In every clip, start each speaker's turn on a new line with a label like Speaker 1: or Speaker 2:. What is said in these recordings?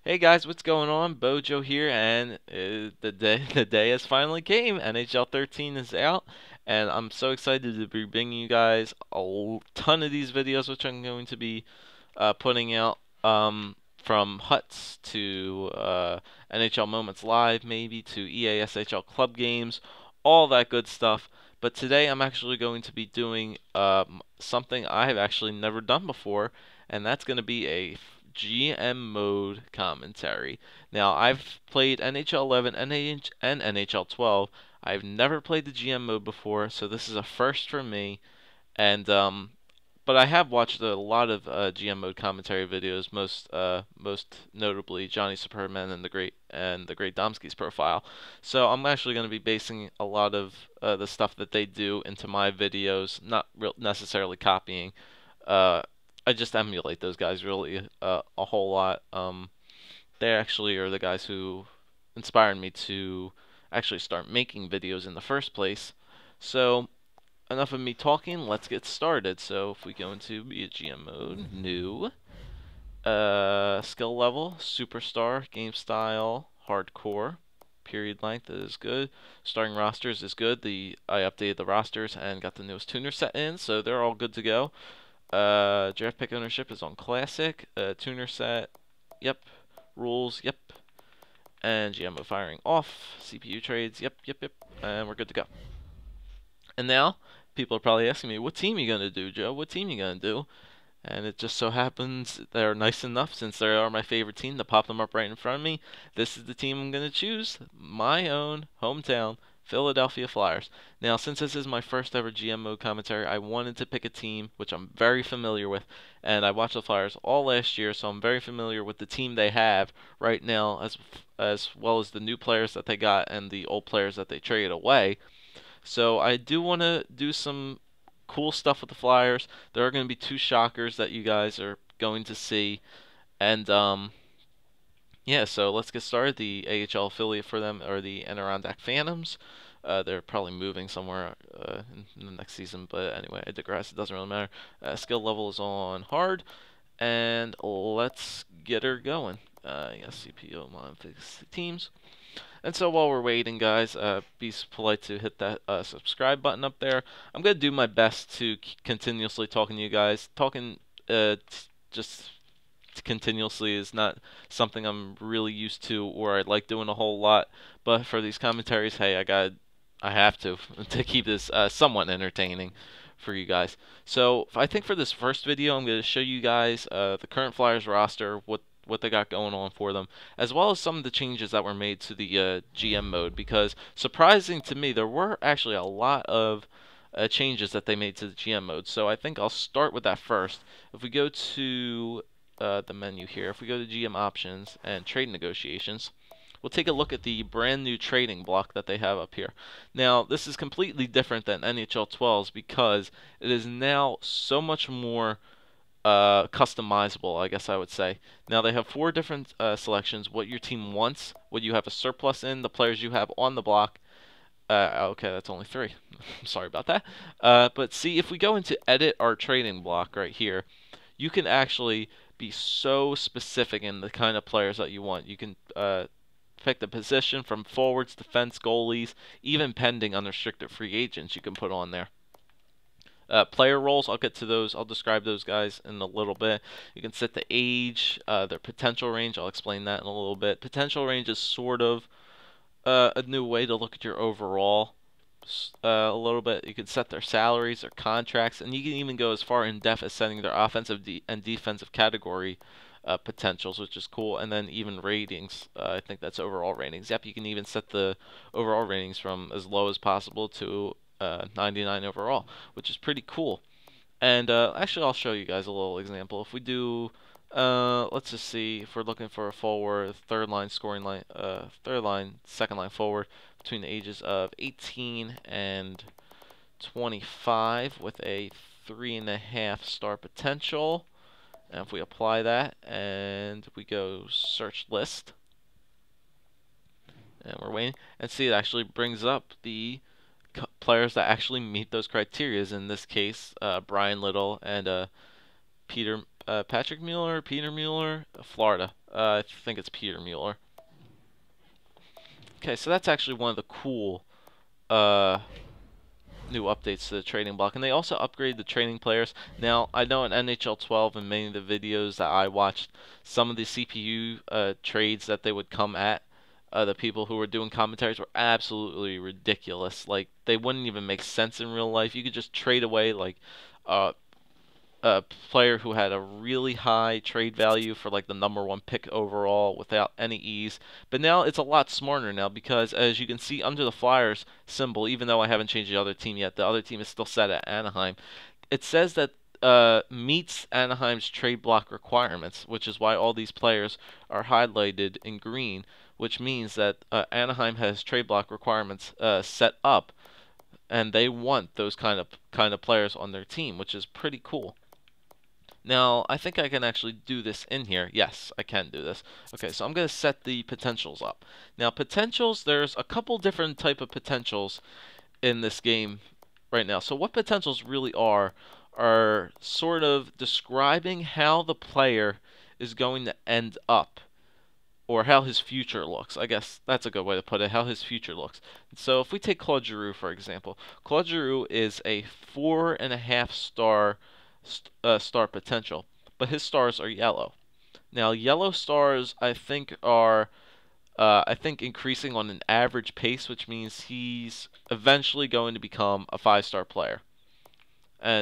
Speaker 1: Hey guys, what's going on? BOJoeKO here, and the day has finally came. NHL 13 is out, and I'm so excited to be bringing you guys a ton of these videos, which I'm going to be putting out from Huts to NHL Moments Live, maybe to EASHL club games, all that good stuff. But today I'm actually going to be doing something I have actually never done before, and that's going to be a GM mode commentary. Now, I've played NHL 11 and NHL 12. I've never played the GM mode before, so this is a first for me. And but I have watched a lot of GM mode commentary videos, most notably Johnny Superman and the Great Domsky's profile. So I'm actually going to be basing a lot of the stuff that they do into my videos, not necessarily copying. Uh, I just emulate those guys really a whole lot. They actually are the guys who inspired me to actually start making videos in the first place. So enough of me talking, let's get started. So if we go into BOJoeKO mode, new, skill level, superstar, game style, hardcore, period length is good, starting rosters is good. I updated the rosters and got the newest tuner set in, so they're all good to go. Draft pick ownership is on classic, tuner set, yep, rules, yep, and GMO firing off, CPU trades, yep, and we're good to go. And now, people are probably asking me, what team are you going to do, Joe? What team are you going to do? And it just so happens they're nice enough, since they are my favorite team, to pop them up right in front of me. This is the team I'm going to choose. My own hometown, Philadelphia Flyers. Now, since this is my first ever GM mode commentary, I wanted to pick a team which I'm very familiar with. And I watched the Flyers all last year, so I'm very familiar with the team they have right now, as well as the new players that they got and the old players that they traded away. So I do want to do some cool stuff with the Flyers. There are going to be two shockers that you guys are going to see. And yeah, so let's get started. The AHL affiliate for them are the Adirondack Phantoms. They're probably moving somewhere in the next season, but anyway, I digress. It doesn't really matter. Skill level is on hard, and let's get her going. Yes, CPO fix teams. And so while we're waiting, guys, be polite to hit that subscribe button up there. I'm going to do my best to continuously talking to you guys. Talking just continuously is not something I'm really used to or I like doing a whole lot. But for these commentaries, hey, I have to keep this somewhat entertaining for you guys. So I think for this first video, I'm going to show you guys the current Flyers roster, what they got going on for them, as well as some of the changes that were made to the GM mode, because surprising to me, there were actually a lot of changes that they made to the GM mode. So I think I'll start with that first. If we go to the menu here, if we go to GM options and trade negotiations, we'll take a look at the brand new trading block that they have up here. Now, this is completely different than NHL 12's because it is now so much more customizable, I guess I would say. Now they have four different selections: what your team wants, what you have a surplus in, the players you have on the block. Okay, that's only three. Sorry about that. But see, if we go into edit our trading block right here, you can actually be so specific in the kind of players that you want. You can pick the position from forwards, defense, goalies, even pending unrestricted free agents you can put on there. Player roles, I'll get to those. I'll describe those guys in a little bit. You can set the age, their potential range. I'll explain that in a little bit. Potential range is sort of a new way to look at your overall a little bit. You can set their salaries, their contracts, and you can even go as far in depth as setting their offensive and defensive category potentials, which is cool. And then even ratings. I think that's overall ratings. Yep, you can even set the overall ratings from as low as possible to 99 overall, which is pretty cool. And actually, I'll show you guys a little example. If we do, let's just see if we're looking for a forward, third line scoring line, third line, second line forward between the ages of 18 and 25 with a 3.5 star potential. And if we apply that and we go search list, and we're waiting, and see, it actually brings up the players that actually meet those criteria. In this case, Brian Little and Peter Patrick Mueller, Peter Mueller, Florida. I think it's Peter Mueller. Okay, so that's actually one of the cool uh, new updates to the trading block, and they also upgraded the trading players. Now, I know in NHL 12 and many of the videos that I watched, some of the CPU trades that they would come at the people who were doing commentaries were absolutely ridiculous. Like, they wouldn't even make sense in real life. You could just trade away like uh, a player who had a really high trade value for like the #1 pick overall without any ease. But now it's a lot smarter now because as you can see under the Flyers symbol, even though I haven't changed the other team yet, the other team is still set at Anaheim. It says that meets Anaheim's trade block requirements, which is why all these players are highlighted in green, which means that Anaheim has trade block requirements set up, and they want those kind of players on their team, which is pretty cool. Now, I think I can actually do this in here. Yes, I can do this. Okay, so I'm going to set the potentials up. Now, potentials, there's a couple different type of potentials in this game right now. So what potentials really are sort of describing how the player is going to end up, or how his future looks. I guess that's a good way to put it, how his future looks. So if we take Claude Giroux, for example, Claude Giroux is a 4.5 star potential, but his stars are yellow. Now, yellow stars, I think, are increasing on an average pace, which means he's eventually going to become a 5-star player.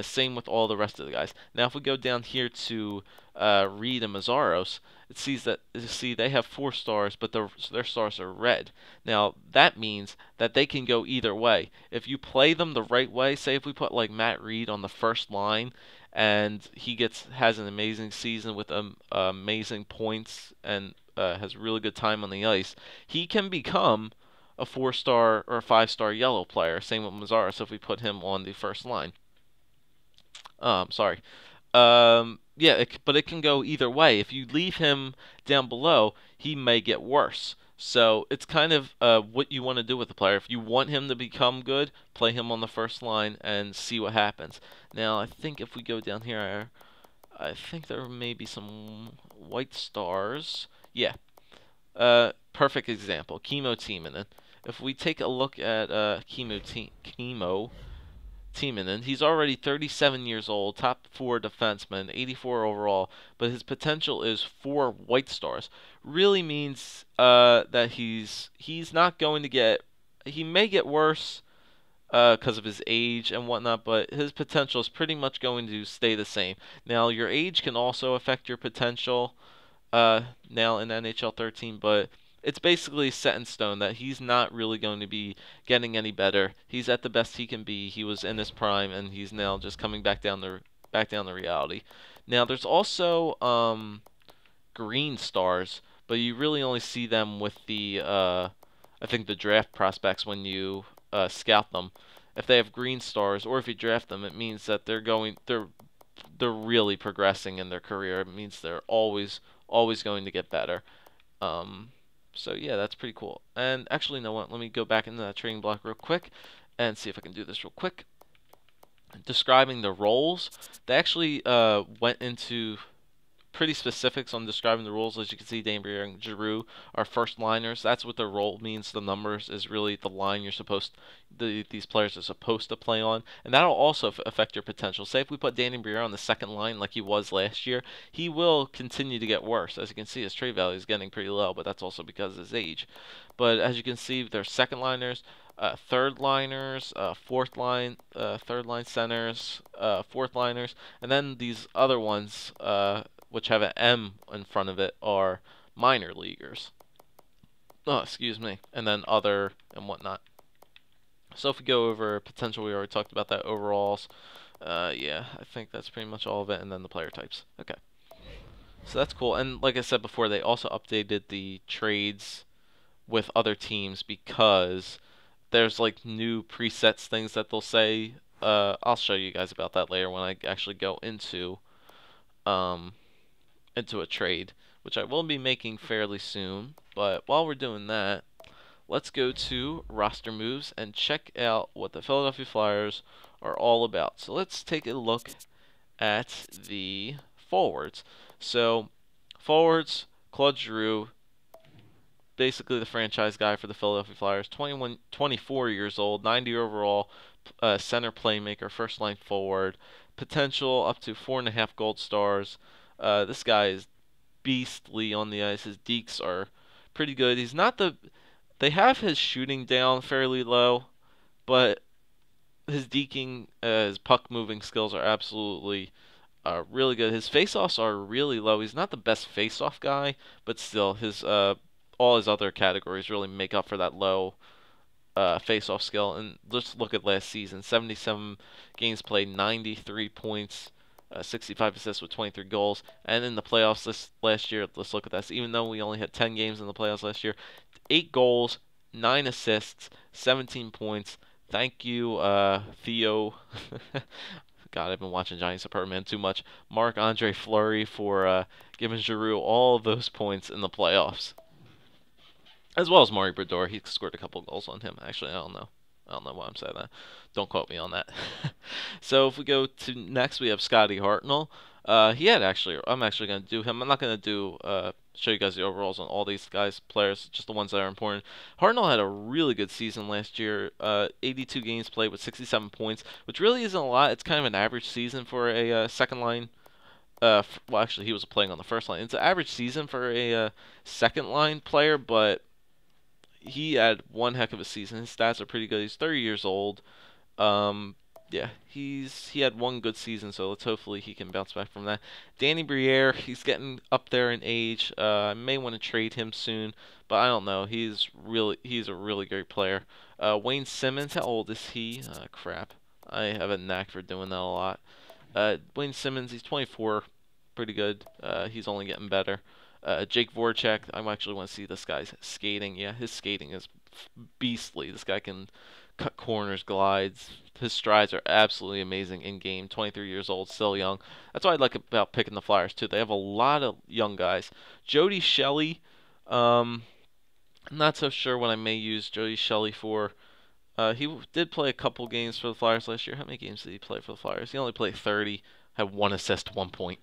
Speaker 1: Same with all the rest of the guys. Now, if we go down here to Reed and Mazzaros, it sees that they have 4 stars, but their stars are red. Now, that means that they can go either way. If you play them the right way, say if we put like Matt Reed on the first line, and he has an amazing season with amazing points and has really good time on the ice, he can become a 4-star or a 5-star yellow player. Same with Mazzaros if we put him on the first line. Sorry. Yeah, but it can go either way. If you leave him down below, he may get worse. So it's kind of what you want to do with the player. If you want him to become good, play him on the first line and see what happens. Now, I think if we go down here, I think there may be some white stars. Yeah. Perfect example. Chemo Timonen. If we take a look at Chemo Timonen. He's already 37 years old, top 4 defenseman, 84 overall, but his potential is 4 white stars. Really means that he's not going to get. He may get worse because of his age and whatnot, but his potential is pretty much going to stay the same. Now, your age can also affect your potential now in NHL 13, but it's basically set in stone that he's not really going to be getting any better. He's at the best he can be. He was in his prime, and he's now just coming back down to reality. Now, there's also green stars, but you really only see them with the I think the draft prospects when you scout them. If they have green stars, or if you draft them, it means that they're really progressing in their career. It means they're always going to get better. So yeah, that's pretty cool. And actually, you know what? Let me go back into that trading block real quick and see if I can do this real quick. Describing the roles, they actually went into pretty specifics on describing the rules. As you can see, Dambrier and Giroux are first liners. That's what their role means. The numbers is really the line these players are supposed to play on, and that'll also affect your potential. Say if we put Danny Briere on the second line like he was last year, he will continue to get worse. As you can see, his trade value is getting pretty low, but that's also because of his age. But as you can see, they're second liners, third liners, third line centers, fourth liners, and then these other ones, which have an M in front of it, are minor leaguers. Oh, excuse me. And then other and whatnot. So if we go over potential, we already talked about that. Overalls. Yeah, I think that's pretty much all of it. And then the player types. Okay. So that's cool. And like I said before, they also updated the trades with other teams because there's like new presets things that they'll say. I'll show you guys about that later when I actually go into a trade, which I will be making fairly soon. But while we're doing that, let's go to roster moves and check out what the Philadelphia Flyers are all about. So let's take a look at the forwards. So, forwards, Claude Giroux, basically the franchise guy for the Philadelphia Flyers, 24 years old, 90 overall, center playmaker, first line forward, potential up to 4.5 gold stars. This guy is beastly on the ice. His dekes are pretty good. He's not the. They have his shooting down fairly low, but his deking, his puck moving skills are absolutely really good. His face-offs are really low. He's not the best face-off guy, but still, his all his other categories really make up for that low face-off skill. And let's look at last season: 77 games played, 93 points, 65 assists with 23 goals. And in the playoffs this last year, let's look at that. So even though we only had 10 games in the playoffs last year, 8 goals, 9 assists, 17 points. Thank you, Theo. God, I've been watching Johnny Superman too much. Marc-Andre Fleury for giving Giroux all of those points in the playoffs, as well as Maury Brodeur. He scored a couple goals on him. Actually, I don't know. I don't know why I'm saying that. Don't quote me on that. So if we go to next, we have Scotty Hartnell. I'm actually going to do him. I'm not going to do show you guys the overalls on all these guys players, just the ones that are important. Hartnell had a really good season last year. 82 games played with 67 points, which really isn't a lot. It's kind of an average season for a second line. Well, actually, he was playing on the first line. It's an average season for a second line player, but he had one heck of a season. His stats are pretty good. He's 30 years old. Um, yeah, he had one good season, so let's hopefully he can bounce back from that. Danny Briere, he's getting up there in age. I may want to trade him soon, but I don't know. He's a really great player. Wayne Simmons, how old is he? Crap, I have a knack for doing that a lot. Wayne Simmons, he's 24, pretty good. He's only getting better. Jake Voracek, I actually want to see this guy's skating. Yeah, his skating is beastly. This guy can cut corners, glides. His strides are absolutely amazing in game. 23 years old, still young. That's what I like about picking the Flyers too. They have a lot of young guys. Jody Shelley, I'm not so sure what I may use Jody Shelley for. He did play a couple games for the Flyers last year. How many games did he play for the Flyers? He only played 30. Had 1 assist, 1 point.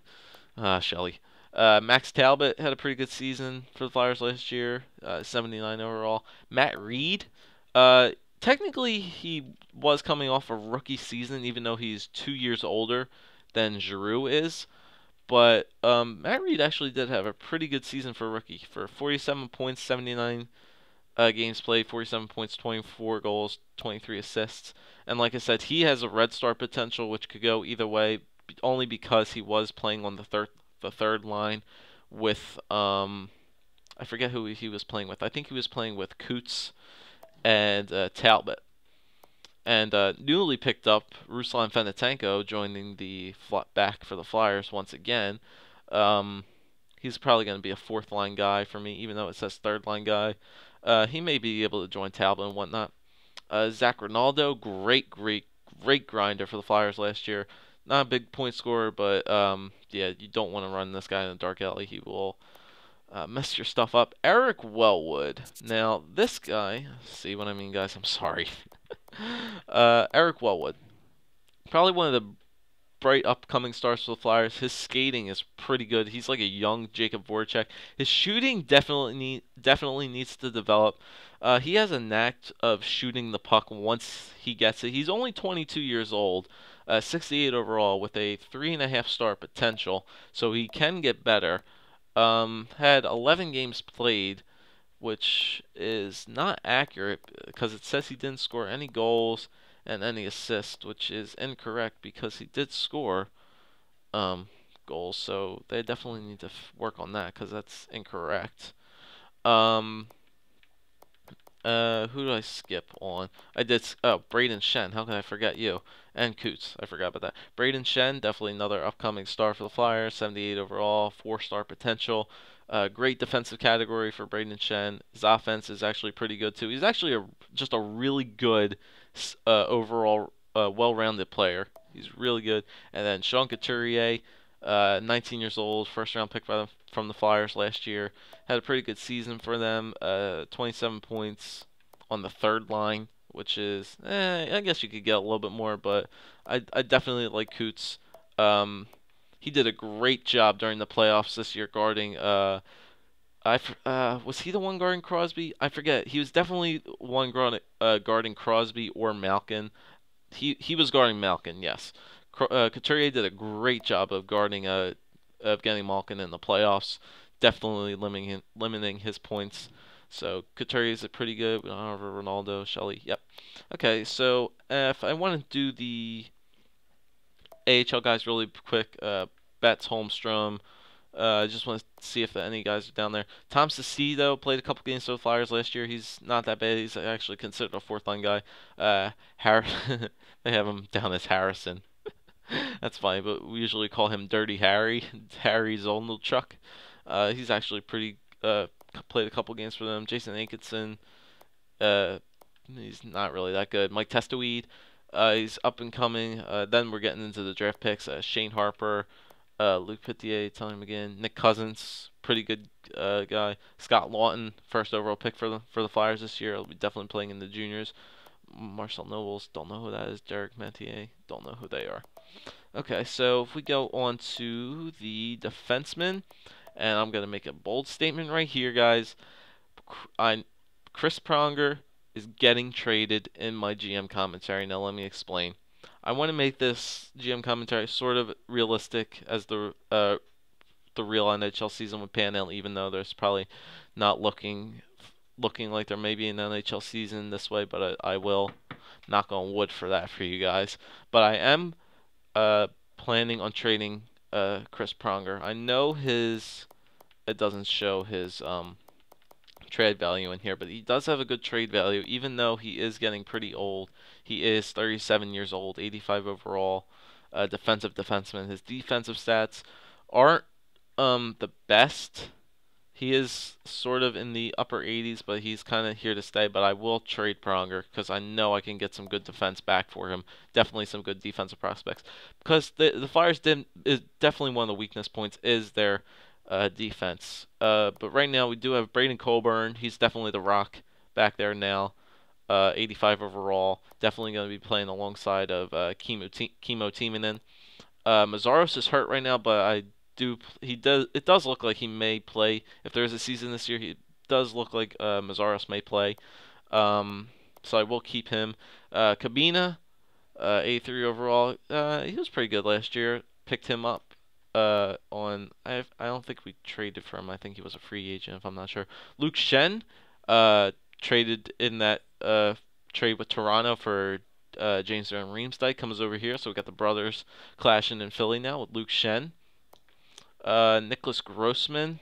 Speaker 1: Shelley. Max Talbot had a pretty good season for the Flyers last year, 79 overall. Matt Reed, technically he was coming off a rookie season, even though he's 2 years older than Giroux is. But Matt Reed actually did have a pretty good season for a rookie, for 47 points, 79 games played, 47 points, 24 goals, 23 assists. And like I said, he has a red star potential, which could go either way, only because he was playing on the third line with I forget who he was playing with. I think he was playing with Coots and Talbot. And newly picked up Ruslan Fedotenko joining the back for the Flyers once again. He's probably going to be a fourth line guy for me, even though it says third line guy. He may be able to join Talbot and whatnot. Zach Ronaldo, great grinder for the Flyers last year. Not a big point scorer, but yeah, you don't want to run this guy in the dark alley. He will mess your stuff up. Eric Wellwood. Now, this guy, see what I mean, guys? I'm sorry. Eric Wellwood. Probably one of the bright upcoming stars for the Flyers. His skating is pretty good. He's like a young Jacob Voracek. His shooting definitely needs to develop. He has a knack of shooting the puck once he gets it. He's only 22 years old, 68 overall, with a 3.5-star potential, so he can get better. Had 11 games played, which is not accurate because it says he didn't score any goals and any assists, which is incorrect because he did score goals. So they definitely need to work on that because that's incorrect. Who did I skip on? I did. Oh, Braden Shen. How can I forget you? And Coots. I forgot about that. Braden Shen, definitely another upcoming star for the Flyers. 78 overall, 4-star potential. Great defensive category for Braden Shen. His offense is actually pretty good too. He's actually just a really good overall, well-rounded player. He's really good. And then Sean Couturier, 19 years old, first-round pick from the Flyers last year. Had a pretty good season for them. 27 points on the third line, which is, I guess you could get a little bit more, but I definitely like Coots. He did a great job during the playoffs this year guarding. Was he the one guarding Crosby? I forget. He was definitely one guarding Crosby or Malkin. He was guarding Malkin, yes. Couturier did a great job of guarding of getting Malkin in the playoffs, definitely limiting his points. So Couturier is a pretty good. Ronaldo, Shelley, yep. Okay, so if I want to do the AHL guys really quick, Betts, Holmstrom. I just want to see if any guys are down there. Tom Cecido played a couple games for the Flyers last year. He's not that bad. He's actually considered a fourth line guy. They have him down as Harrison. That's funny, but we usually call him Dirty Harry. Harry Zolnachuk. He's actually pretty. Played a couple games for them. Jason Atkinson. Uh, he's not really that good. Mike Testoweed. He's up and coming. Then we're getting into the draft picks. Shane Harper. Luke Pittier, Tony McGinn, Nick Cousins, pretty good guy. Scott Lawton, first overall pick for the Flyers this year. He'll be definitely playing in the juniors. Marcel Nobles, don't know who that is. Derek Metier, don't know who they are. Okay, so if we go on to the defensemen, and I'm gonna make a bold statement right here, guys. Chris Pronger is getting traded in my GM commentary. Now let me explain. I want to make this GM commentary sort of realistic as the real NHL season would pan out, even though there's probably not looking like there may be an NHL season this way, but I will knock on wood for that for you guys. But I am planning on trading Chris Pronger. I know it doesn't show his trade value in here, but he does have a good trade value, even though he is getting pretty old. He is 37 years old, 85 overall, defensive defenseman. His defensive stats aren't the best. He is sort of in the upper 80s, but he's kind of here to stay. But I will trade Pronger because I know I can get some good defense back for him. Definitely some good defensive prospects. Because the Flyers is definitely one of the weakness points is their defense. But right now we do have Braden Coburn. He's definitely the rock back there now. 85 overall. Definitely going to be playing alongside of Chemo Timonen. Mazzaros is hurt right now, but it does look like he may play. If there is a season this year, it does look like Mazzaros may play. So I will keep him. Cabina, 83 overall. He was pretty good last year. Picked him up I don't think we traded for him. I think he was a free agent, if I'm not sure. Luke Shen, traded in that trade with Toronto for James Van Riemsdyk, comes over here. So we got the brothers clashing in Philly now with Luke Shen. Nicholas Grossman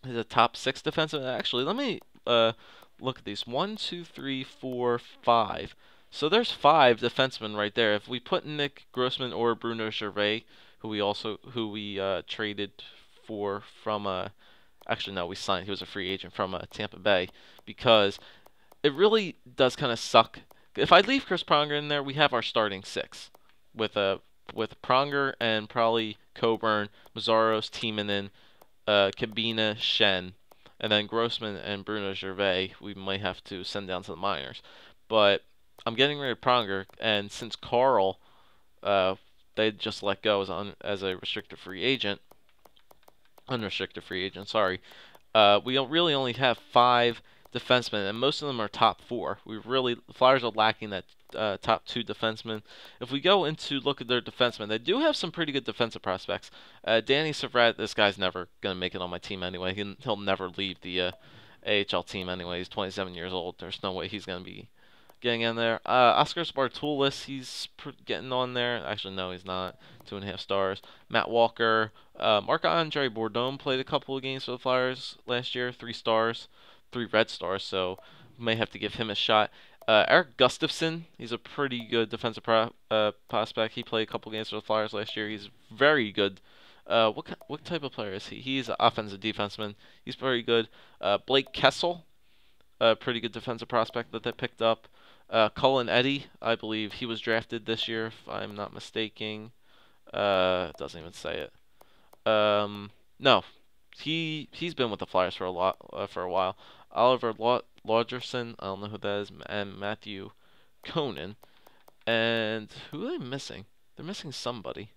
Speaker 1: is a top 6 defenseman. Actually, let me look at these. 1, 2, 3, 4, 5. So there's 5 defensemen right there. If we put Nick Grossman or Bruno Gervais, who we traded for from actually no, we signed. He was a free agent from Tampa Bay, because it really does kind of suck. If I leave Chris Pronger in there, we have our starting 6 with Pronger and probably Coburn, Mazzaros, Timonen, Cabina, Shen, and then Grossman and Bruno Gervais we might have to send down to the minors. But I'm getting rid of Pronger, and since Carl, they just let go as a restricted free agent, unrestricted free agent, sorry. We don't really only have 5 defensemen, and most of them are top 4. The Flyers are lacking that top 2 defensemen. If we go into look at their defensemen, they do have some pretty good defensive prospects. Danny Savrat, this guy's never gonna make it on my team anyway. He'll never leave the AHL team anyway. He's 27 years old. There's no way he's gonna be getting in there. Oscar Spartoulis, he's getting on there. Actually, no, he's not. 2.5 stars. Matt Walker. Marc-Andre Bourdon played a couple of games for the Flyers last year. 3 stars. 3 red stars, so may have to give him a shot. Eric Gustafson, he's a pretty good defensive prospect. He played a couple games for the Flyers last year. He's very good. What type of player is he? He's an offensive defenseman. He's very good. Blake Kessel, a pretty good defensive prospect that they picked up. Cullen Eddy, I believe he was drafted this year, if I'm not mistaken. It doesn't even say it. No, he's been with the Flyers for a while. Oliver Laugerson, I don't know who that is, and Matthew Conan. And who are they missing? They're missing somebody.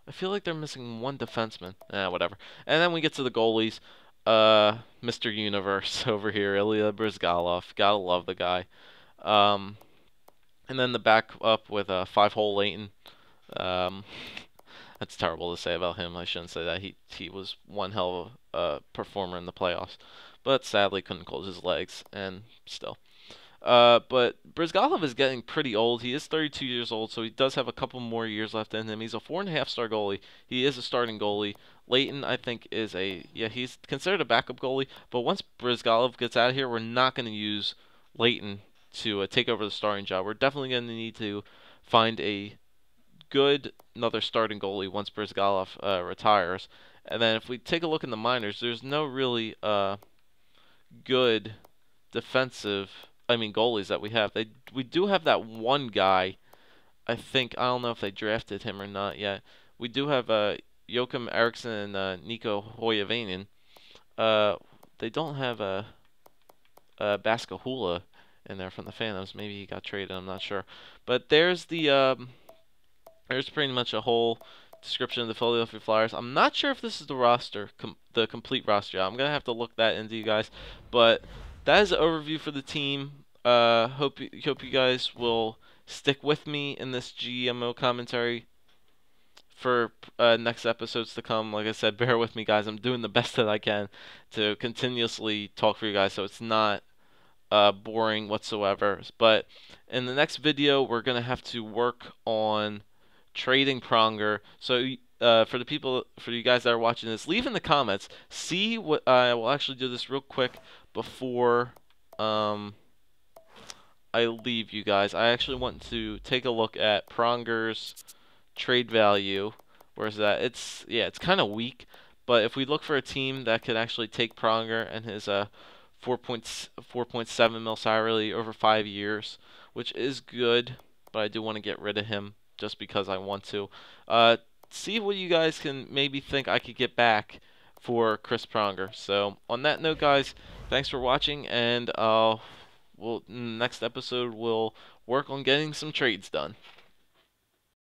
Speaker 1: I feel like they're missing one defenseman. Whatever. And then we get to the goalies. Mr. Universe over here, Ilya Bryzgalov. Gotta love the guy. Um, and then the back up with a 5-hole Leighton. Um, that's terrible to say about him. I shouldn't say that. He was one hell of a performer in the playoffs, but sadly couldn't close his legs. And still. But Bryzgalov is getting pretty old. He is 32 years old, so he does have a couple more years left in him. He's a 4.5-star goalie. He is a starting goalie. Leighton, I think, is he's considered a backup goalie. But once Bryzgalov gets out of here, we're not going to use Leighton to take over the starting job. We're definitely going to need to find another starting goalie once Bryzgalov retires. And then if we take a look in the minors, there's no really good goalies that we have. We do have that one guy. I don't know if they drafted him or not yet. We do have Joachim Eriksson and Nico Hoyavainen. They don't have Baskahula in there from the Phantoms. Maybe he got traded. I'm not sure. But there's pretty much a whole description of the Philadelphia Flyers. I'm not sure if this is the roster, the complete roster. I'm gonna have to look that into, you guys. But that is an overview for the team. Hope you guys will stick with me in this GMO commentary for next episodes to come. Like I said, bear with me, guys. I'm doing the best that I can to continuously talk for you guys, so it's not boring whatsoever. But in the next video, we're gonna have to work on trading Pronger. So for you guys that are watching this, leave in the comments. See what I will actually do this real quick before I leave you guys. I actually want to take a look at Pronger's trade value. Where's that? It's kind of weak, but if we look for a team that could actually take Pronger and his 4.7 mil salary over 5 years, which is good, but I do want to get rid of him just because I want to. See what you guys can maybe think I could get back for Chris Pronger. So on that note, guys, thanks for watching, and next episode we'll work on getting some trades done.